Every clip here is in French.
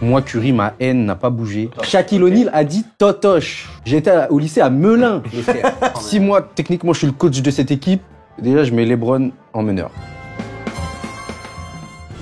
Moi, Curry, ma haine n'a pas bougé. Shaquille O'Neal a dit Totoche. J'étais au lycée à Melun. Si moi, techniquement, je suis le coach de cette équipe, déjà, je mets LeBron en meneur.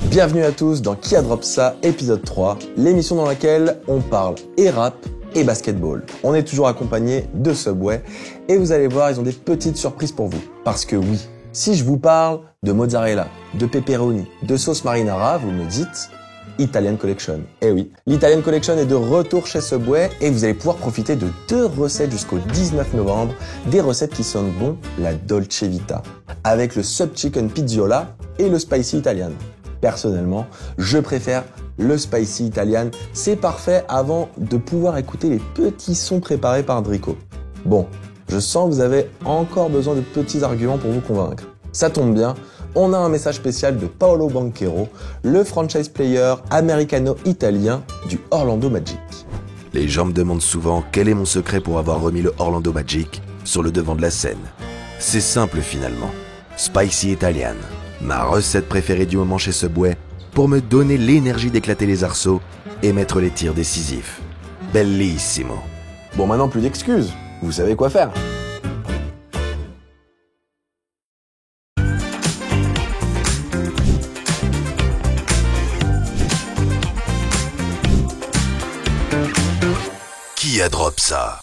Bienvenue à tous dans Qui a drop ça, épisode 3, l'émission dans laquelle on parle et rap et basketball. On est toujours accompagné de Subway et vous allez voir, ils ont des petites surprises pour vous. Parce que oui, si je vous parle de mozzarella, de pepperoni, de sauce marinara, vous me dites Italian Collection. Eh oui, l'Italian Collection est de retour chez Subway et vous allez pouvoir profiter de 2 recettes jusqu'au 19 novembre, des recettes qui sentent bon la Dolce Vita, avec le Sub Chicken Pizziola et le Spicy Italian. Personnellement, je préfère le Spicy Italian. C'est parfait avant de pouvoir écouter les petits sons préparés par Drico. Bon, je sens que vous avez encore besoin de petits arguments pour vous convaincre. Ça tombe bien, on a un message spécial de Paolo Banchero, le franchise player américano-italien du Orlando Magic. Les gens me demandent souvent quel est mon secret pour avoir remis le Orlando Magic sur le devant de la scène. C'est simple finalement. Spicy Italian. Ma recette préférée du moment chez Subway pour me donner l'énergie d'éclater les arceaux et mettre les tirs décisifs. Bellissimo. Bon, maintenant plus d'excuses, vous savez quoi faire. Qui a drop ça?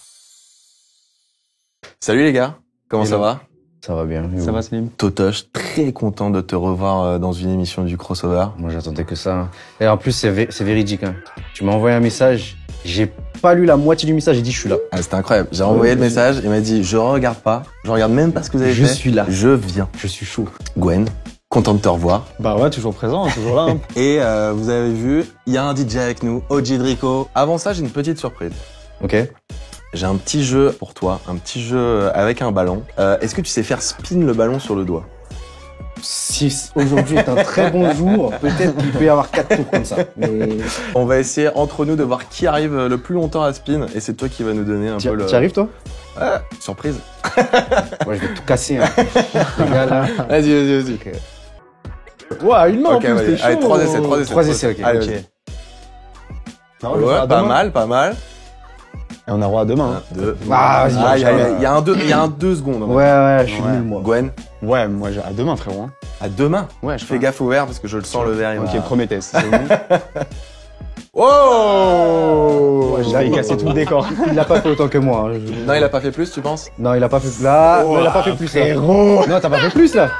Salut les gars, comment ça va? Ça va bien. Ça va, Slim? Totoche, très content de te revoir dans une émission du crossover. Moi, j'attendais que ça. Et en plus, c'est véridique. Hein. Tu m'as envoyé un message, j'ai pas lu la moitié du message, j'ai dit je suis là. Ah, c'était incroyable. J'ai envoyé le message, il m'a dit je regarde pas, je regarde même pas ce que vous avez fait. Je suis là. Je viens. Je suis chaud. Gwen, content de te revoir. Bah ouais, toujours présent, toujours là. Hein. Et vous avez vu, il y a un DJ avec nous, OG Drico. Avant ça, j'ai une petite surprise. Ok. J'ai un petit jeu pour toi, un petit jeu avec un ballon. Est-ce que tu sais faire spin le ballon sur le doigt? Si aujourd'hui est un très bon jour, peut-être qu'il peut y avoir 4 tours comme ça. Mais... On va essayer entre nous de voir qui arrive le plus longtemps à spin et c'est toi qui va nous donner un peu le... Tu arrives toi? Ouais, surprise. Moi je vais tout casser. Hein. Les gars là. Vas-y. Okay. Ouah, une main en plus, vas-y. t'es chaud. Allez, 3 essais. 3 essais, ok. Allez, Ok. vas-y. Non, on le Ouais, fera pas demain. mal. Et on a droit à demain. 1, 2. Ah, vas-y. Il y a un 2 secondes. Ouais, je suis Ouais. nul moi. Gwen, Ouais, moi, à demain, frérot. Hein. à demain. Ouais, je Fais gaffe au verre parce que je le sens le verre. Ok, premier test. C'est bon. Oh Ouais, j'ai failli casser tout le décor. Il l'a pas fait autant que moi. Hein. Non, il a pas fait plus, tu penses? Non, il a pas fait là. Non, il a pas fait plus là. Non, t'as pas fait plus là.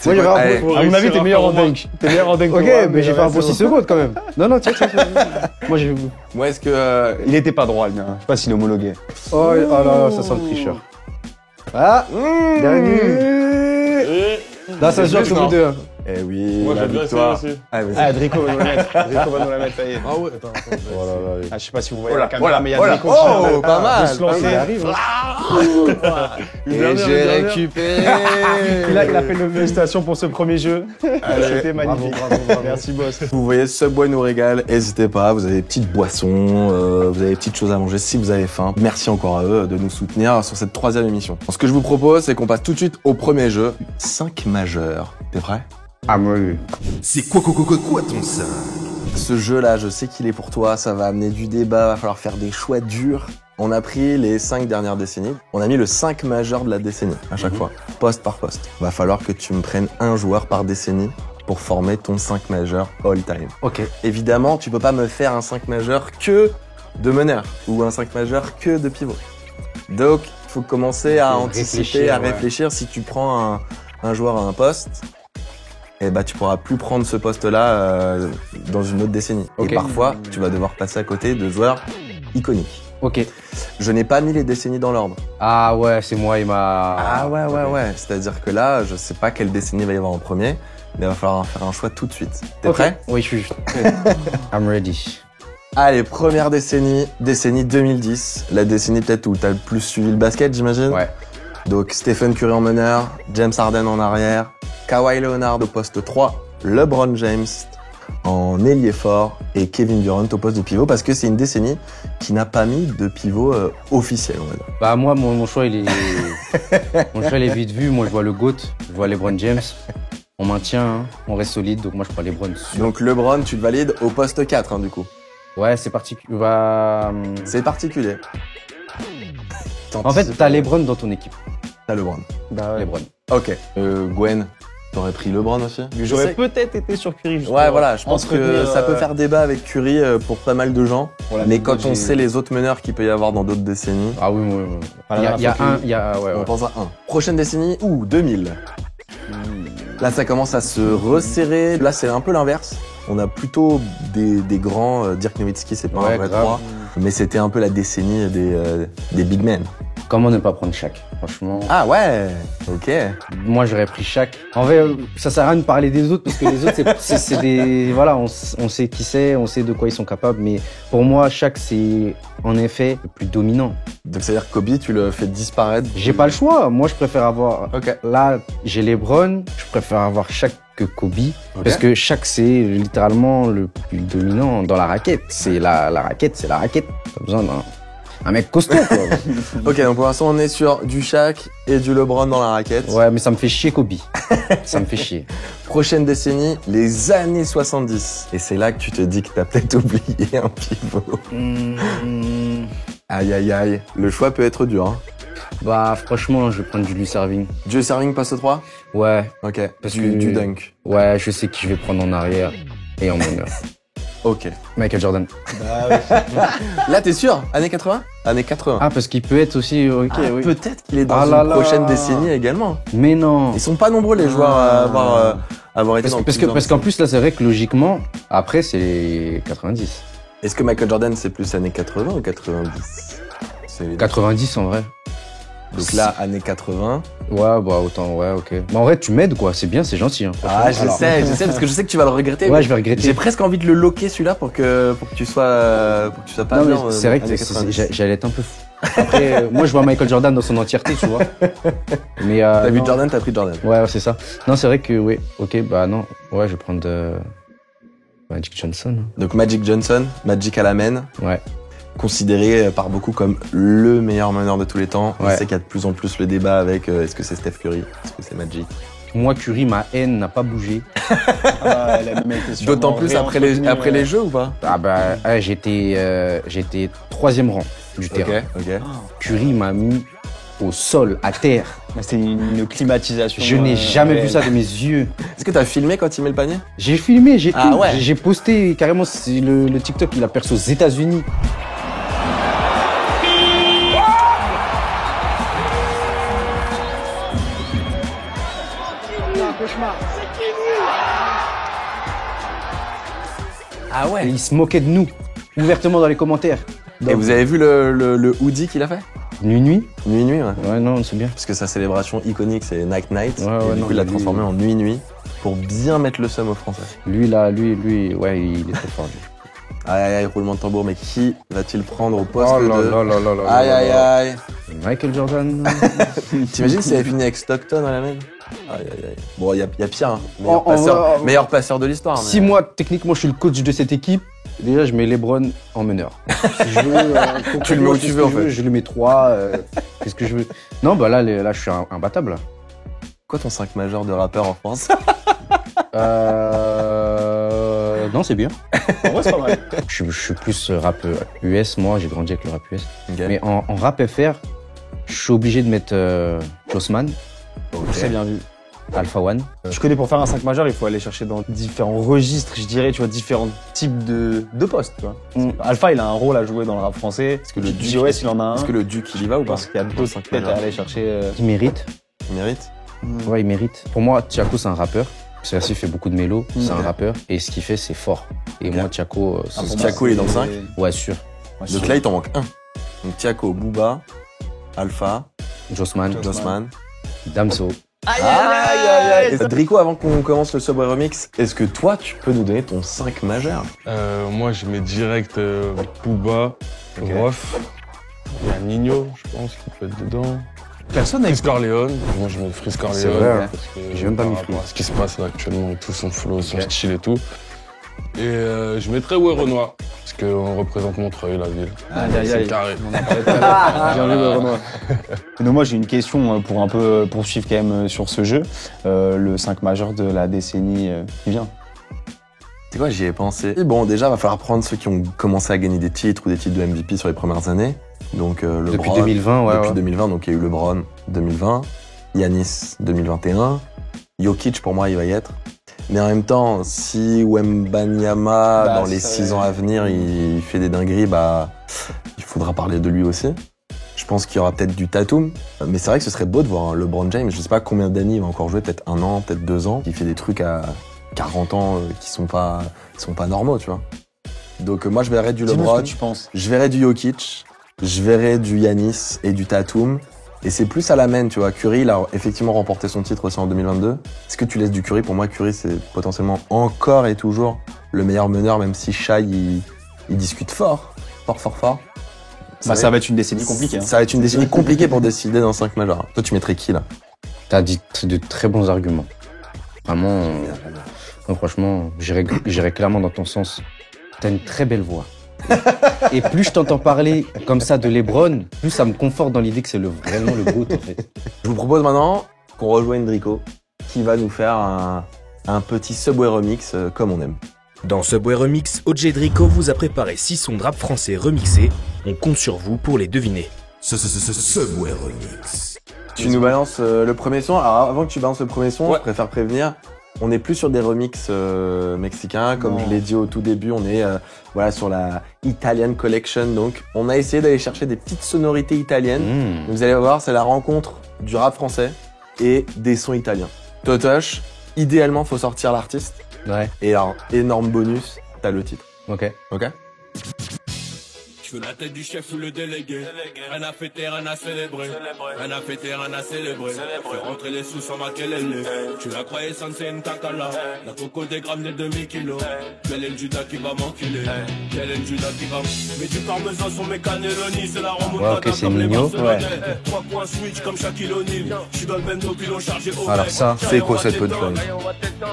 Moi j'avais Allez. un bon. À mon avis, t'es meilleur en dunk. T'es meilleur en dunk. Ok, que moi, mais j'ai fait un bon 6 secondes quand même. Non, tiens. Moi j'ai. Moi, est-ce que... Il était pas droit, le mien. Je sais pas s'il est homologué. Oh là, ça sent le tricheur. Ah, dernier. Là, ça se joue entre vous deux. Eh oui, Moi, la j'ai bien essayé victoire. aussi. Ah, vas-y. Ah, Drico va nous la mettre. Drico va nous la mettre, ça y est. Ah ouais, attends. Oh là là. Ah, je sais pas si vous voyez Oh là, la caméra, mais il y a oh là, Drico oh, qui vient de- pas mal. de se lancer. Ça arrive. Et Une dernière, j'ai une dernière. récupéré. Il a fait le félicitations pour ce premier jeu. C'était magnifique. Bravo. Merci, boss. Vous voyez, Subway nous régale, n'hésitez pas, vous avez des petites boissons, vous avez des petites choses à manger si vous avez faim. Merci encore à eux de nous soutenir sur cette 3e émission. Ce que je vous propose, c'est qu'on passe tout de suite au premier jeu, 5 majeurs. T'es prêt? Ah, moi oui. C'est quoi ton sein? Ce jeu-là, je sais qu'il est pour toi, ça va amener du débat, va falloir faire des choix durs. On a pris les 5 dernières décennies, on a mis le 5 majeur de la décennie à chaque fois, poste par poste. Va falloir que tu me prennes un joueur par décennie pour former ton 5 majeur all time. Ok. Évidemment, tu peux pas me faire un 5 majeur que de meneur ou un 5 majeur que de pivot. Donc, il faut commencer à anticiper, à réfléchir. Si tu prends un joueur à un poste, eh ben, tu pourras plus prendre ce poste-là dans une autre décennie. Ok. Et parfois, tu vas devoir passer à côté de joueurs iconiques. Ok. Je n'ai pas mis les décennies dans l'ordre. Ah ouais, c'est moi, il m'a. Ah ouais. C'est-à-dire que là, je sais pas quelle décennie va y avoir en premier, mais il va falloir faire un choix tout de suite. T'es prêt? Oui, je suis. I'm ready. Allez, première décennie 2010. La décennie peut-être où t'as le plus suivi le basket, j'imagine. Ouais. Donc Stephen Curry en meneur, James Harden en arrière, Kawhi Leonard au poste 3, LeBron James en ailier fort et Kevin Durant au poste de pivot parce que c'est une décennie qui n'a pas mis de pivot officiel, on va dire. Bah moi, mon choix, il est vite vu. Moi, je vois le GOAT, je vois LeBron James. On maintient, hein, on reste solide, donc moi, je prends LeBron. Donc LeBron, tu le valides au poste 4, hein, du coup. Ouais, c'est particulier. Bah, C'est particulier. en fait, t'as LeBron dans ton équipe. T'as LeBron. Bah ouais. LeBron. Ok. Gwen, t'aurais pris LeBron aussi? J'aurais peut-être été sur Curry. justement. Ouais, voilà, je pense que Entretenir, ça peut faire débat avec Curry pour pas mal de gens. pour la Mais même quand on j'ai- sait les autres meneurs qu'il peut y avoir dans d'autres décennies, Ah oui, oui, oui. Voilà, Il y a faut un, que- il y a, ouais, on ouais. pense à un. Prochaine décennie, 2000. Là, ça commence à se resserrer. Là, c'est un peu l'inverse. On a plutôt des grands. Dirk Nowitzki, c'est pas Ouais, un vrai grave. 3. Mais c'était un peu la décennie des big men. Comment ne pas prendre Shaq? Franchement. Ah ouais, ok. Moi, j'aurais pris Shaq. En vrai, ça sert à rien de parler des autres parce que les autres, c'est des, voilà, on sait qui c'est, on sait de quoi ils sont capables. Mais pour moi, Shaq, c'est en effet le plus dominant. Donc, c'est-à-dire que Kobe, tu le fais disparaître. J'ai pas le choix. Moi, je préfère avoir. Ok. Là, j'ai LeBron. Je préfère avoir Shaq que Kobe. Ok. Parce que Shaq, c'est littéralement le plus dominant dans la raquette. C'est la raquette, c'est la raquette. Pas besoin d'un mec costaud, quoi. Ok, donc pour l'instant, on est sur du Shaq et du LeBron dans la raquette. Ouais, mais ça me fait chier Kobe. Ça me fait chier. Prochaine décennie, les années 70. Et c'est là que tu te dis que t'as peut-être oublié un pivot. Aïe, aïe, aïe. Le choix peut être dur, hein. Bah, franchement, je vais prendre Julius Erving. Dieu Serving passe au 3? Ouais, Ok. Parce du, que- du dunk. ouais, je sais qui je vais prendre en arrière et en meneur. Ok. Michael Jordan. Là, t'es sûr? Années 80? Années 80. Ah, parce qu'il peut être aussi. Ok, Ah, oui. peut-être qu'il est dans Ah là une là. prochaine décennie également. Mais non. Ils sont pas nombreux les joueurs à avoir été dans Parce qu'en plus, là, c'est vrai que logiquement, après, c'est les 90. Est-ce que Michael Jordan, c'est plus années 80 ou 90? C'est- 90 en vrai. Donc là, années 80. Ouais, bah autant, ouais, ok. Mais en vrai, tu m'aides, quoi. C'est bien, c'est gentil. Hein, Ah, je Alors, sais, parce que je sais que tu vas le regretter. Ouais, mais je vais regretter. J'ai presque envie de le loquer celui-là pour que tu sois pas Non, mais bien. c'est vrai que années 90. j'allais être un peu fou. Après, moi, je vois Michael Jordan dans son entièreté, tu vois. Mais. T'as vu non. Jordan, t'as pris Jordan. Ouais, c'est ça. Non, c'est vrai que, oui. Ok, bah non. Ouais, je vais prendre Magic Johnson. Donc Magic Johnson, Magic à la main, Ouais. considéré par beaucoup comme le meilleur meneur de tous les temps. On Ouais. sait qu'il y a de plus en plus le débat avec est-ce que c'est Steph Curry, est-ce que c'est Magic. Moi, Curry, ma haine n'a pas bougé. Ah, elle a même été sûrement D'autant plus après réentretenue, les jeux ou pas? Ah bah, ouais, j'étais 3e rang du terrain. Ok. Curry m'a mis au sol, à terre. C'est une climatisation. Je n'ai jamais vu réelle. ça de mes yeux. Est-ce que t'as filmé quand il met le panier? J'ai filmé, j'ai Ah tout. ouais. J'ai posté carrément c'est le TikTok, il a percé aux États-Unis. Ah Et il se moquait de nous, ouvertement dans les commentaires. Et vous avez vu le hoodie qu'il a fait? Nuit. Nuit, ouais. Ouais, non, c'est bien. Parce que sa célébration iconique, c'est Night Night. Ouais, et ouais, du non, coup, il l'a lui- transformé en Nuit pour bien mettre le seum aux Français. Lui, là, lui, ouais, il est trop fort. Lui. Aïe, aïe, aïe, roulement de tambour, mais qui va-t-il prendre au poste Oh là de... là là là là Aïe, là aïe, là. aïe. Michael Jordan. T'imagines s'il avait fini avec Stockton à la même? Aïe, aïe, aïe. Bon, il y a pire, hein. En Meilleur passeur de l'histoire. Si moi, techniquement, je suis le coach de cette équipe, déjà, je mets LeBron en meneur. Si je veux, Tu le mets où tu veux, en fait. Je le mets 3. Qu'est-ce que je veux? Non, bah là, je suis imbattable. Là. Quoi ton 5 majeur de rappeur en France? Non, c'est bien. En vrai, c'est pas mal. Je suis plus rap US, moi, j'ai grandi avec le rap US. Ok. Mais en rap FR, je suis obligé de mettre Jossman, Très bien vu. Alpha One. Je connais pour faire un 5 majeur, il faut aller chercher dans différents registres, je dirais, tu vois, différents types de postes, tu vois. Mm. Alpha, il a un rôle à jouer dans le rap français. Parce que le Duc- JOS, il en a un. Est-ce que le Duc, il y va ou Je pas? pense qu'il y a d'autres Cinq têtes à majeurs. aller chercher. Il mérite. Il mérite? Ouais, il mérite. Pour moi, Thiago, c'est un rappeur. Parce qu'il fait beaucoup de mélos, c'est un Ok. rappeur. Et ce qu'il fait, c'est fort. Et Ok. moi, Thiago, Ah, c'est pour ça. moi, Thiago, il est dans le c'est- 5? Ouais, sûr. Ouais, Donc sûr. là, il t'en manque un. Donc Thiago, Booba, Alpha, Jossman, Jossman. Damso. Aïe, aïe, aïe. Drico, avant qu'on commence le Subway Remix, est-ce que toi, tu peux nous donner ton 5 majeur? Moi, je mets direct Booba, Ok. Rof. Il y a Nino, je pense, qui peut être dedans. Personne n'a Freeze Corleone. Moi, je mets Freeze Corleone. C'est vrai, hein. parce que J'ai même pas par mis rapport Freeze. à ce qui se passe là actuellement et tout, son flow, son Ok. style et tout. Et je mettrais Ouais Renoir. Parce qu'on représente Montreuil, la ville. Aïe, aïe, C'est aïe. carré. On en parlait tout à l'heure. Bien vu, Renoir. Mais moi, j'ai une question pour un peu poursuivre quand même sur ce jeu. Le 5 majeur de la décennie qui vient. C'est quoi, j'y ai pensé. Et bon, déjà, va falloir prendre ceux qui ont commencé à gagner des titres ou des titres de MVP sur les premières années. Donc, LeBron. Depuis 2020, ouais. Depuis ouais. 2020, donc il y a eu LeBron 2020, Giannis 2021, Jokic pour moi il va y être. Mais en même temps, si Wembanyama dans les 6 ans à venir il fait des dingueries, bah il faudra parler de lui aussi. Je pense qu'il y aura peut-être du Tatum, mais c'est vrai que ce serait beau de voir un LeBron James. Je sais pas combien d'années il va encore jouer, peut-être 1 an, peut-être 2 ans. Il fait des trucs à 40 ans qui sont pas normaux, tu vois. Donc moi je verrais du Dis-moi LeBron, ce que tu penses. je verrais du Jokic, je verrais du Giannis et du Tatum. Et c'est plus à la main, tu vois. Curry, il a effectivement remporté son titre aussi en 2022. Est-ce que tu laisses du Curry? Pour moi, Curry, c'est potentiellement encore et toujours le meilleur meneur, même si Shai, il discute fort. Ça va être une décennie compliquée. Hein. Ça va être une décennie compliquée pour décider dans 5 majeurs. Toi, tu mettrais qui, là? T'as dit de très bons arguments. Vraiment, non, franchement, j'irais clairement dans ton sens. T'as une très belle voix. Et plus je t'entends parler comme ça de LeBron, plus ça me conforte dans l'idée que c'est vraiment le GOAT en fait. Je vous propose maintenant qu'on rejoigne Drico, qui va nous faire un petit Subway remix comme on aime. Dans Subway Remix, OJ Drico vous a préparé 6 sons de rap français remixés. On compte sur vous pour les deviner. Subway Remix. Tu nous balances le premier son. Alors avant que tu balances le premier son, Ouais. je préfère prévenir, on n'est plus sur des remixes mexicains. Comme Non. je l'ai dit au tout début, on est voilà, sur la Italian Collection. Donc on a essayé d'aller chercher des petites sonorités italiennes. Vous allez voir, c'est la rencontre du rap français et des sons italiens. Totoche, idéalement, faut sortir l'artiste. Ouais, Et alors, énorme bonus, t'as le titre. ok. Ok? Je veux la tête du chef ou le délégué. Rien à fêter, rien à célébrer. Rien à fêter, rien à célébrer. Fais rentrer les sous sans maquiller. Tu la croyais sans c'est une takala. La coco des grammes des demi-kilos. Quel est le Judas qui va m'enculer? Quel est le Judas qui va mais du parmesan sur mes cannelloni. C'est la remontada Ouais, ok, c'est comme les mignon. Barcelonais. 3 points switch comme Shaquille O'Neal. Je suis dans le même dos pilon chargé au Alors mec. ça, c'est quoi cette punchline?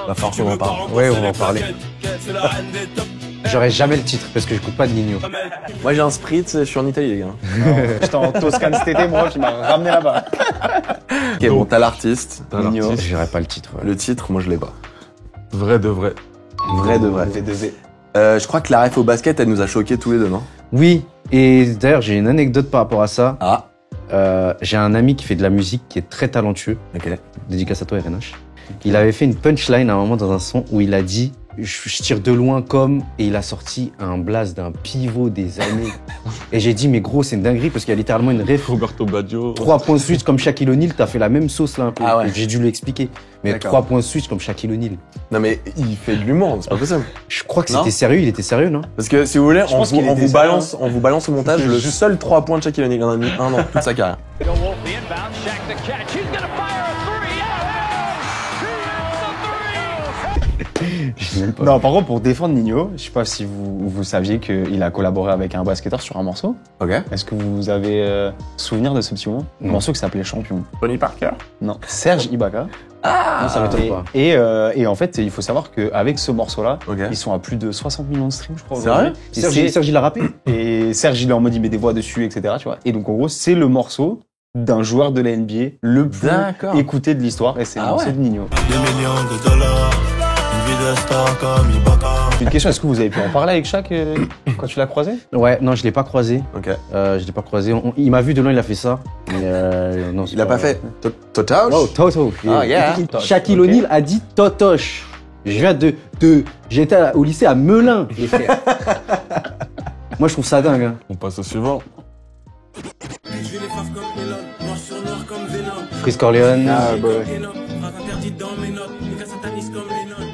Va falloir qu'on en parle. Ouais, on va en parler. C'est la reine des top. J'aurais jamais le titre parce que je coupe pas de Nino. Moi j'ai un spritz, je suis en Italie les gars. J'étais en Toscane cet été, moi, qui m'a ramené là-bas. Ok, bon, t'as l'artiste. Mignon. J'aurais pas le titre. Ouais. Le titre, moi je l'ai pas. Vrai de vrai. Vrai de vrai. Je crois que la ref au basket, elle nous a choqués tous les deux, non? Oui, et d'ailleurs j'ai une anecdote par rapport à ça. Ah. J'ai un ami qui fait de la musique qui est très talentueux. Ok. Dédicace à toi RNH. Il avait fait une punchline à un moment dans un son où il a dit je tire de loin comme, et il a sorti un blast d'un pivot des années. Et j'ai dit mais gros c'est une dinguerie parce qu'il y a littéralement une ref. Roberto Baggio. 3 points switch comme Shaquille O'Neal, t'as fait la même sauce là un peu. Ah ouais. J'ai dû lui expliquer. Mais D'accord. 3 points switch comme Shaquille O'Neal. Non mais il fait de l'humour, c'est pas possible. Je crois que Non. c'était sérieux, il était sérieux non? Parce que si vous voulez, on pense vous, qu'il on était vous sérieux. on vous balance au montage le seul 3 points de Shaquille O'Neal. Il en a mis un an, toute sa carrière. Non, par contre, pour défendre Nino, je sais pas si vous saviez qu'il a collaboré avec un basketteur sur un morceau. Ok. Est-ce que vous avez souvenir de ce petit moment? Un Non. morceau qui s'appelait Champion. Tony Parker. Non, Serge Ibaka. Non, ça m'étonne pas. Et en fait, il faut savoir qu'avec ce morceau-là, Ok. ils sont à plus de 60 millions de streams, je crois. Sérieux aujourd'hui. Et Serge il a rappé? Et Serge, il est en mode, il met des voix dessus, etc. Tu vois. Et donc, en gros, c'est le morceau d'un joueur de la NBA le plus D'accord. écouté de l'histoire. Et c'est le Ah morceau ouais. de Nino. Des millions de dollars. Une vie de star comme Ibaka. Une question, est-ce que vous avez pu en parler avec Shaq quand tu l'as croisé? Ouais, non je l'ai pas croisé. Ok. Je l'ai pas croisé. Il m'a vu de loin, il a fait ça. Mais non, c'est Il a pas fait Totoche. Oh, Toto. Ah, yeah. Shaquille Ok. O'Neal a dit Totoche. Je viens j'étais au lycée à Melun, les frères. Moi, je trouve ça dingue. Hein. On passe au suivant. Je vais les faves comme Elon, noir sur noir comme Venom. Chris Corleone. Ah, bah ouais. Phrase interdite dans mes notes, les gars satanistes comme Lennon.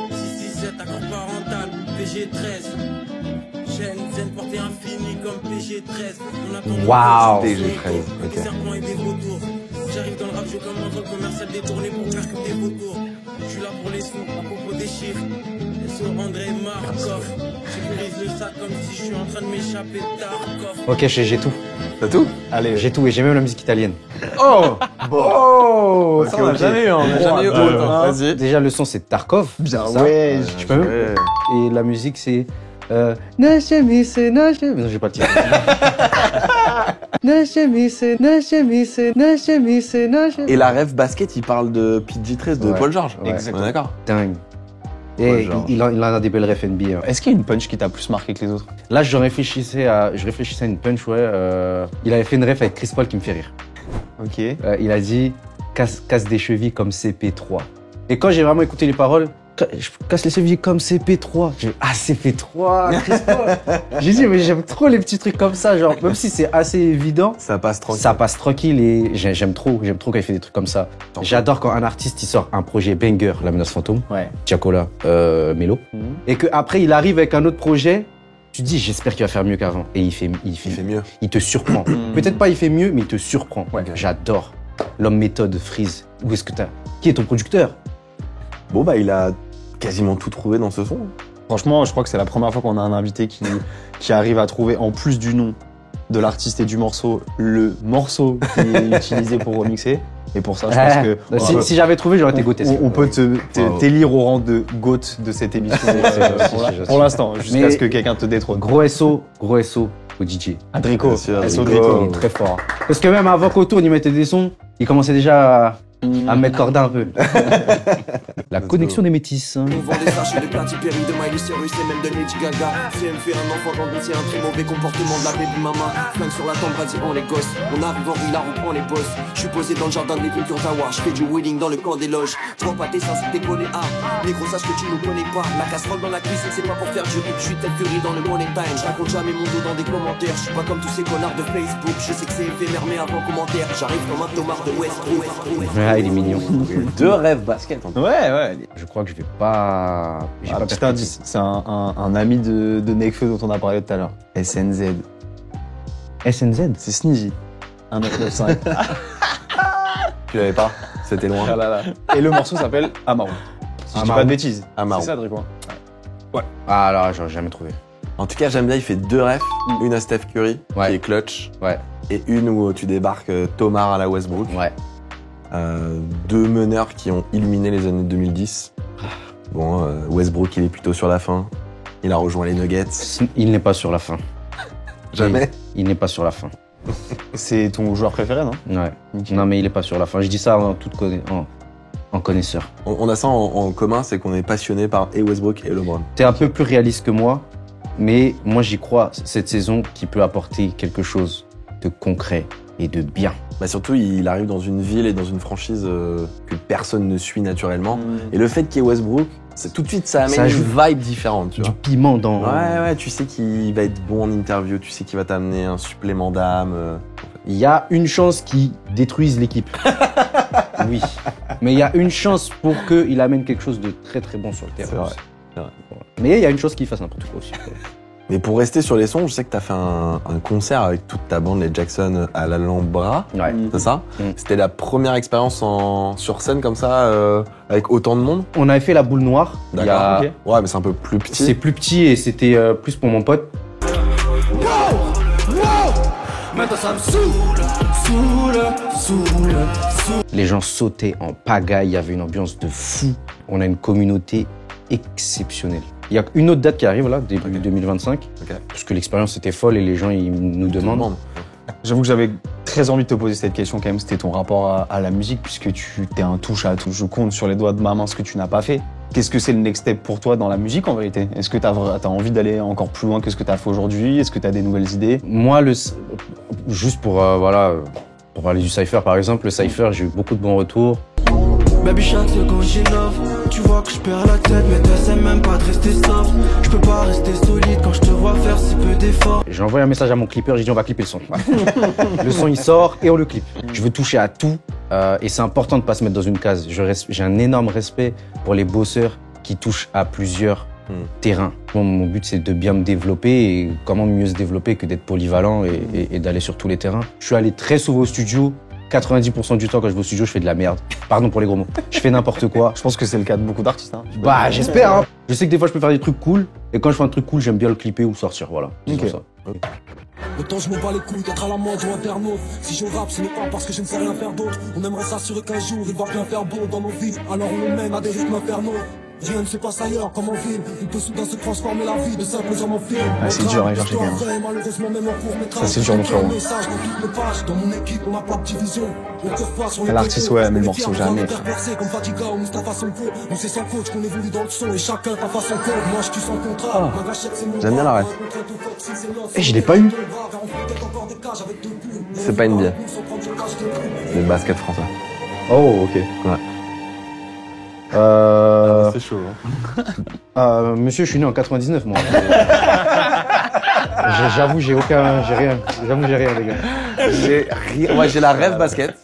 667, accord parental, PG13. Chaîne, zen portée infinie comme PG13. On attend le Waouh. jour, PG13, des ok. serpents et des vautours. J'arrive dans le rap, je comme un truc commercial détourné pour faire que des vautours. Je suis là pour les sous, à propos des chiffres. SO André Markov. Sécurise le sac comme si je suis en train de m'échapper de Tarkov. Ok, j'ai tout. T'as tout? Allez, J'ai tout et j'ai même la musique italienne. Oh! Oh, Ça, on a jamais eu, on a jamais eu autant. Vas-y. Déjà, le son, c'est Tarkov. bien, c'est ça. ouais. Tu peux même. Et la musique, c'est. Nachemise, nachemise. Non, j'ai pas le titre. Nachemise, nachemise, nachemise, nachemise. Et la ref basket, il parle de PG-13 de Ouais. Paul George. Ouais. On est d'accord. Dingue. Et Ouais, genre. il en a des belles refs NBA. Hein. Est-ce qu'il y a une punch qui t'a plus marqué que les autres? Là, je réfléchissais à une punch, ouais. Il avait fait une ref avec Chris Paul qui me fait rire. Ok. Il a dit casse des chevilles comme CP3. Et quand j'ai vraiment écouté les paroles, je casse les chevilles comme CP3. J'ai dit, ah, CP3, Chris Paul. J'ai dit, mais j'aime trop les petits trucs comme ça, genre, même si c'est assez évident, Ça passe tranquille. ça passe tranquille et j'aime trop quand il fait des trucs comme ça. J'adore quand un artiste, il sort un projet banger, La Menace Fantôme, Ouais. Tiakola, Melo, et qu'après, il arrive avec un autre projet, tu te dis, j'espère qu'il va faire mieux qu'avant. Et il fait Il fait mieux. il te surprend. Peut-être pas il fait mieux, mais il te surprend. Ouais. J'adore. L'homme méthode, Freeze. Où est-ce que t'as? Qui est ton producteur? Bon, bah, il a quasiment tout trouvé dans ce son. Franchement, je crois que c'est la première fois qu'on a un invité qui arrive à trouver, en plus du nom de l'artiste et du morceau, le morceau qui est utilisé pour remixer. Et pour ça, je pense que Si j'avais trouvé, j'aurais été goûté. on peut t'élire au rang de GOAT de cette émission pour l'instant, jusqu'à Mais- ce que quelqu'un te détrône. Gros SO au DJ. Adrico, Bien sûr, SO Adrico. Drico. Il est très fort. Parce que même avant qu'Auto on y mettait des sons, il commençait déjà à mettre corda un peu. La connexion des métis. Hein. On vend des sachets de Katy Perry, de Miley Cyrus et même de Lady Gaga. Si elle me fait un enfant dans le c'est un très mauvais comportement de la baby mama. Flingue sur la tombe, vas-y on les gosses. On arrive en rue, la roue prend les bosses. Je suis posé dans le jardin de l'équipe Kurzawa. Je fais du wheeling dans le camp des loges. Trop pâté, ça c'est déconné. Ah, négro, sache que tu nous connais pas. La casserole dans la cuisine, c'est pas pour faire du rip. Je suis tel Curry dans le money time. Je raconte jamais mon dos dans des commentaires. Je suis pas comme tous ces connards de Facebook. Je sais que c'est éphémère, mais avant commentaire. J'arrive comme un tomard de Westbrook. Ah, il est mignon. Deux rêves basket. Ouais. Je crois que je vais pas. J'ai pas Petit percuté. indice, c'est un ami de Nekfeu dont on a parlé tout à l'heure. SNZ. SNZ. C'est Sneezy. 1995. Tu l'avais pas? C'était loin. Ah là là. Et le morceau s'appelle Amaru. Si je dis pas de bêtises. Amaru. C'est ça, Drico. Ah là, j'aurais jamais trouvé. En tout cas, j'aime bien, il fait deux refs. Une à Steph Curry, Ouais. qui est clutch. Ouais. Et une où tu débarques Tomar à la Westbrook. Ouais. Deux meneurs qui ont illuminé les années 2010. Bon, Westbrook, il est plutôt sur la fin. Il a rejoint les Nuggets. Il n'est pas sur la fin. Jamais. Il n'est pas sur la fin. C'est ton joueur préféré, non? Ouais. Nickel. Non, mais il est pas sur la fin. Je dis ça en connaisseur. On a ça en commun, c'est qu'on est passionné par et Westbrook et LeBron. T'es un peu plus réaliste que moi, mais moi j'y crois cette saison qui peut apporter quelque chose de concret et de bien. Bah surtout, il arrive dans une ville et dans une franchise que personne ne suit naturellement. Et le fait qu'il y ait Westbrook, tout de suite, ça amène Ça ajoute une vibe différente, tu Du vois. piment dans. Ouais, tu sais qu'il va être bon en interview, tu sais qu'il va t'amener un supplément d'âme. Il y a une chance qu'il détruise l'équipe. Oui. Mais il y a une chance pour qu'il amène quelque chose de très très bon sur le terrain. C'est vrai, aussi. c'est vrai. Mais il y a une chose qu'il fasse n'importe quoi aussi. Mais pour rester sur les sons, je sais que t'as fait un concert avec toute ta bande, les Jackson, à l'Alhambra, Ouais. c'est ça? C'était la première expérience sur scène comme ça, avec autant de monde? On avait fait la boule noire. Il y a- ok. Ouais, mais c'est un peu plus petit. C'est plus petit et c'était plus pour mon pote. Maintenant ça me saoule. Les gens sautaient en pagaille, il y avait une ambiance de fou. On a une communauté exceptionnelle. Il y a une autre date qui arrive là, début 2025, Ok. parce que l'expérience était folle et les gens ils nous demandent. J'avoue que j'avais très envie de te poser cette question quand même. C'était ton rapport à la musique, puisque tu t'es un touche à tout. Je compte sur les doigts de ma main ce que tu n'as pas fait. Qu'est-ce que c'est le next step pour toi dans la musique en vérité? Est-ce que t'as envie d'aller encore plus loin que ce que t'as fait aujourd'hui? Est-ce que t'as des nouvelles idées? Moi, juste pour pour parler du Cypher par exemple, le Cypher, j'ai eu beaucoup de bons retours. Baby chaque seconde j'innove. Tu vois que je perds la tête mais t'essaies même pas de rester soft. Je peux pas rester solide quand je te vois faire si peu d'efforts. J'ai envoyé un message à mon clipper, j'ai dit on va clipper le son. Voilà. Le son il sort et on le clip. Je veux toucher à tout et c'est important de pas se mettre dans une case. J'ai un énorme respect pour les bosseurs qui touchent à plusieurs terrains. Bon, mon but c'est de bien me développer et comment mieux se développer que d'être polyvalent et d'aller sur tous les terrains. Je suis allé très souvent au studio. 90% du temps quand je vais au studio, je fais de la merde. Pardon pour les gros mots. Je fais n'importe quoi. Je pense que c'est le cas de beaucoup d'artistes. Hein. Bah j'espère hein. Je sais que des fois je peux faire des trucs cool et quand je fais un truc cool, j'aime bien le clipper ou le sortir, voilà. C'est Ok. comme ça. Autant je me bats les couilles d'être à la mode ou internaute. Si je rappe, ce n'est pas parce que je ne sais rien faire d'autre. On aimerait s'assurer qu'un jour il va bien faire beau dans nos vies. Alors on le mène à des rythmes infernaux. Rien ne se passe ailleurs comme en ville. On peut soudain se transformer la vie de simples hommes en film. Ah, c'est dur à aller chercher quand même. Malheureusement, même en court métrage. Ça, c'est dur, mon frérot. Message dans toutes les pages. Dans mon équipe, on n'a pas de division. On court pas sur les L'artiste, côtés. ouais, mais le morceau, jamais. Percé comme Fatiga ou Mustafa Sonko. On sait sans coach qu'on évolue dans le son et chacun ta façon code. Moi, je tue sans contrat. Ma gâchette, c'est mon J'aime bien la ref. Eh, je l'ai pas eu. C'est pas NBA. C'est le basket français. Oh, ok. Ouais. C'est chaud. Monsieur, je suis né en 99, moi. J'avoue, j'ai rien. J'avoue, j'ai rien, les gars. J'ai rien. Moi, j'ai la rêve basket.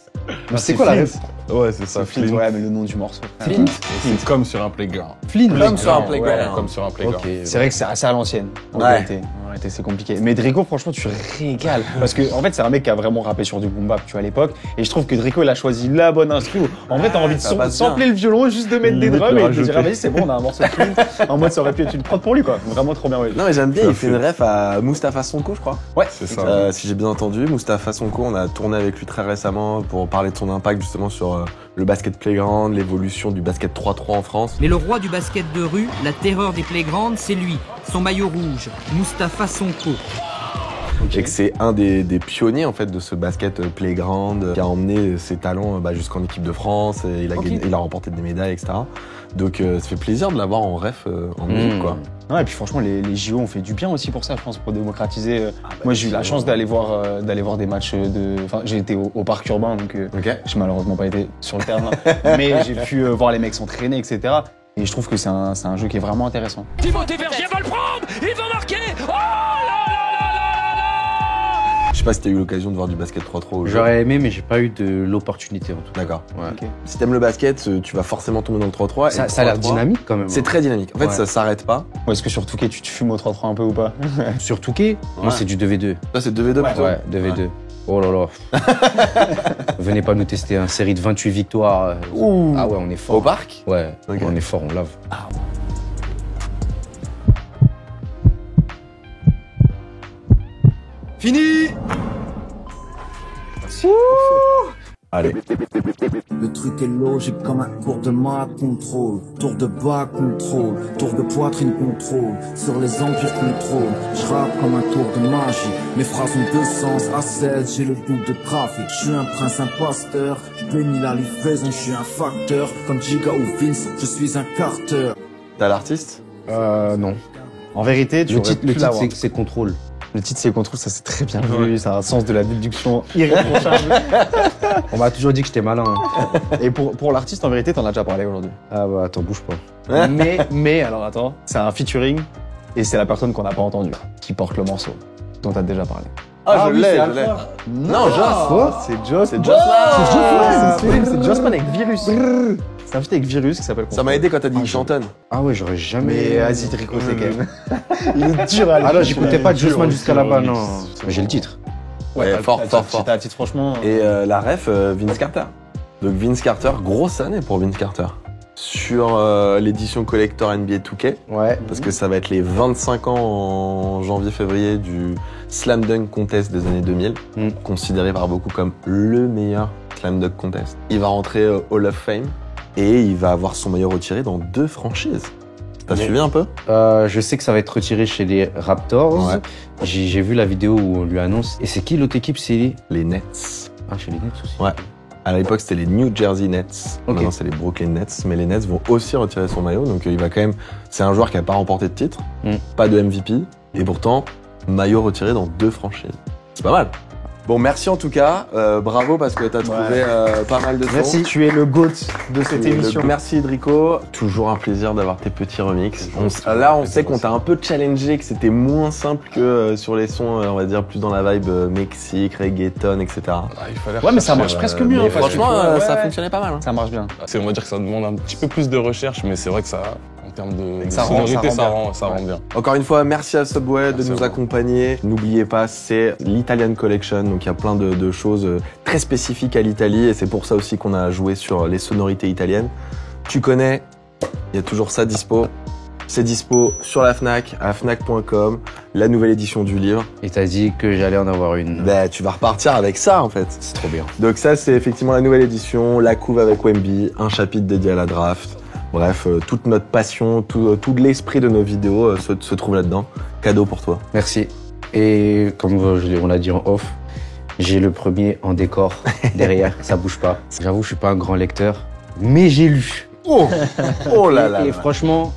Mais c'est quoi la ref? Ouais, c'est ça. Flint, ouais, mais le nom du morceau. Flint? C'est comme sur un playground. Flint? Comme sur un Ouais, playground. comme sur un playground. Ok. C'est vrai que c'est assez à l'ancienne. En Ouais. réalité. En réalité, c'est compliqué. Mais Drico, franchement, tu régales. Parce que, en fait, c'est un mec qui a vraiment rappé sur du boom bap, tu vois, à l'époque. Et je trouve que Drico, il a choisi la bonne instru. En fait, t'as envie de ça passe bien. sampler le violon, juste de mettre des Limite drums le et de rajouter. dire, ah, vas-y, c'est bon, on a un morceau de Flint. En mode, ça aurait pu être une prod pour lui, quoi. Vraiment trop bien, ouais. Non, mais j'aime bien, il fait une ref à Mustafa Sonko, je crois. Ouais, C'est ça. Si j'ai bien entendu, Mustafa Sonko, on a tourné avec lui très récemment pour parler de son impact justement sur le basket playground, l'évolution du basket 3-3 en France. Mais le roi du basket de rue, la terreur des playgrounds, c'est lui. Son maillot rouge, Mustapha Sonko. Et que c'est un des pionniers en fait de ce basket playground qui a emmené ses talents jusqu'en équipe de France. Et il a remporté des médailles, etc. Donc ça fait plaisir de l'avoir en ref en musique, quoi. Ouais, et puis franchement, les JO ont fait du bien aussi pour ça, je pense, pour démocratiser. Moi, j'ai eu la chance d'aller voir des matchs de. Enfin, j'ai été au parc urbain, donc j'ai malheureusement pas été sur le terrain, mais j'ai pu voir les mecs s'entraîner, etc. Et je trouve que c'est un jeu qui est vraiment intéressant. Timothée Vergier va le prendre. Il va marquer. Oh là là. Je sais pas si t'as eu l'occasion de voir du basket 3-3 au jeu. J'aurais aimé, mais j'ai pas eu de l'opportunité, en tout cas. D'accord. Ouais. Ok. Si t'aimes le basket, tu vas forcément tomber dans le 3-3. Ça, et ça a l'air 3-3, dynamique, quand même. C'est très dynamique. En fait, Ouais. ça s'arrête pas. Ou est-ce que sur Touquet, tu te fumes au 3-3 un peu ou pas? Sur Touquet, moi, c'est du 2v2. Là, c'est 2v2 plutôt. Ouais, 2v2. Oh là là. Venez pas nous tester, une série de 28 victoires. Ouh. Ah ouais, on est fort. Au parc. Ouais, Ok. on est fort, on lave. Fini. Allez. Le truc est logique comme un cours de maths, contrôle. Tour de bas, contrôle. Tour de poitrine, contrôle. Sur les empires, contrôle. Je rappe comme un tour de magie. Mes phrases ont deux sens. À 16, j'ai le double de trafic. Je suis un prince imposteur. Je bénis la livraison, je suis un facteur. Comme Giga ou Vince, je suis un Carter. T'as l'artiste? Non. En vérité, tu Le aurais titre, pu l'avoir. c'est contrôle. Le titre, c'est Contrôle, ça c'est très bien vu. Ça a un sens de la déduction irréprochable. On m'a toujours dit que j'étais malin. Hein. Et pour l'artiste, en vérité, t'en as déjà parlé aujourd'hui. Ah bah attends, bouge pas. mais, alors attends, c'est un featuring et c'est la personne qu'on n'a pas entendue qui porte le morceau dont t'as déjà parlé. Ah, je oui, l'ai, c'est je Alpha. l'ai. Non, Joss. Quoi? C'est Joss. C'est Joss. C'est Jossman avec Virus. C'est un feat avec Virus qui s'appelle Ça m'a aidé quand t'as dit Chanton. Ah ouais, j'aurais jamais. Mais vas-y, Drico, c'est quand même. Il est dur à Ah non, j'écoutais pas dur, Jossman jusqu'à dur, là-bas, dur. non. Mais j'ai le titre. Ouais, fort. T'as un titre, franchement. Et la ref, Vince Carter. Donc Vince Carter, grosse année pour Vince Carter. Sur l'édition collector NBA 2K. Ouais. Parce que ça va être les 25 ans en janvier-février du Slam Dunk Contest des années 2000. Considéré par beaucoup comme le meilleur Slam Dunk Contest. Il va rentrer Hall of Fame. Et il va avoir son maillot retiré dans 2 franchises. T'as suivi un peu? Je sais que ça va être retiré chez les Raptors. Ouais. J'ai vu la vidéo où on lui annonce. Et c'est qui l'autre équipe? C'est Les Nets. Ah, chez les Nets aussi. Ouais. À l'époque, c'était les New Jersey Nets. Ok. Maintenant, c'est les Brooklyn Nets. Mais les Nets vont aussi retirer son maillot. Donc, il va quand même. C'est un joueur qui n'a pas remporté de titre, pas de MVP. Et pourtant, maillot retiré dans 2 franchises. C'est pas mal. Bon, merci en tout cas. Bravo parce que t'as trouvé pas mal de sons. Merci, tu es le GOAT de cette émission. Merci Drico. Toujours un plaisir d'avoir tes petits remixes. Là, on sait qu'on t'a un peu challengé, que c'était moins simple que sur les sons, on va dire, plus dans la vibe Mexique, reggaeton, etc. Ouais, mais ça marche presque mieux. Mais hein, parce que franchement, tu vois, ça ouais, fonctionnait pas mal. Hein. Ça marche bien. On va dire que ça demande un petit peu plus de recherche, mais c'est vrai que ça, en termes de Ça rend- sonorité, ça rend ça rend bien. Encore une fois, merci à Subway de Merci à nous vous. accompagner. N'oubliez pas, c'est l'Italian Collection, donc il y a plein de choses très spécifiques à l'Italie et c'est pour ça aussi qu'on a joué sur les sonorités italiennes. Tu connais, il y a toujours ça dispo. C'est dispo sur la Fnac, à fnac.com, la nouvelle édition du livre. Et t'as dit que j'allais en avoir une. Ben, tu vas repartir avec ça en fait. C'est trop bien. Donc ça, c'est effectivement la nouvelle édition, la couve avec Wemby, un chapitre dédié à la draft, Bref, toute notre passion, tout l'esprit de nos vidéos se trouve là-dedans. Cadeau pour toi. Merci. Et comme on l'a dit en off, j'ai le premier en décor derrière, ça bouge pas. J'avoue, je suis pas un grand lecteur, mais j'ai lu. Oh là là. Et franchement,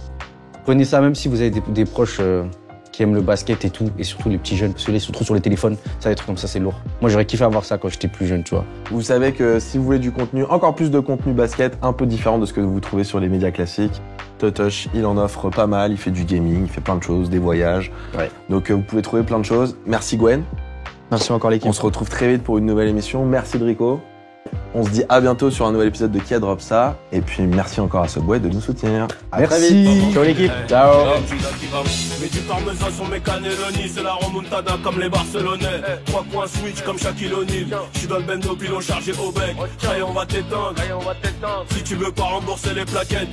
prenez ça même si vous avez des proches qui aiment le basket et tout, et surtout les petits jeunes, parce que là, ils sont trop sur le téléphone, ça, des trucs comme ça, c'est lourd. Moi, j'aurais kiffé avoir ça quand j'étais plus jeune, tu vois. Vous savez que si vous voulez du contenu, encore plus de contenu basket, un peu différent de ce que vous trouvez sur les médias classiques, Totosh, il en offre pas mal, il fait du gaming, il fait plein de choses, des voyages. Ouais. Donc vous pouvez trouver plein de choses. Merci Gwen. Merci encore l'équipe. On se retrouve très vite pour une nouvelle émission. Merci Drico. On se dit à bientôt sur un nouvel épisode de Qui a Drop Ça. Et puis merci encore à Subway de nous soutenir. À très vite. Ciao l'équipe. Ciao. Mais du parmesan sur mes cannelloni, c'est la remontada comme les Barcelonais. 3 points switch comme Shaquille O'Neal. J'suis dans le bendo pilon chargé au bec. Crayon on va t'éteindre. Si tu veux pas rembourser les plaquettes.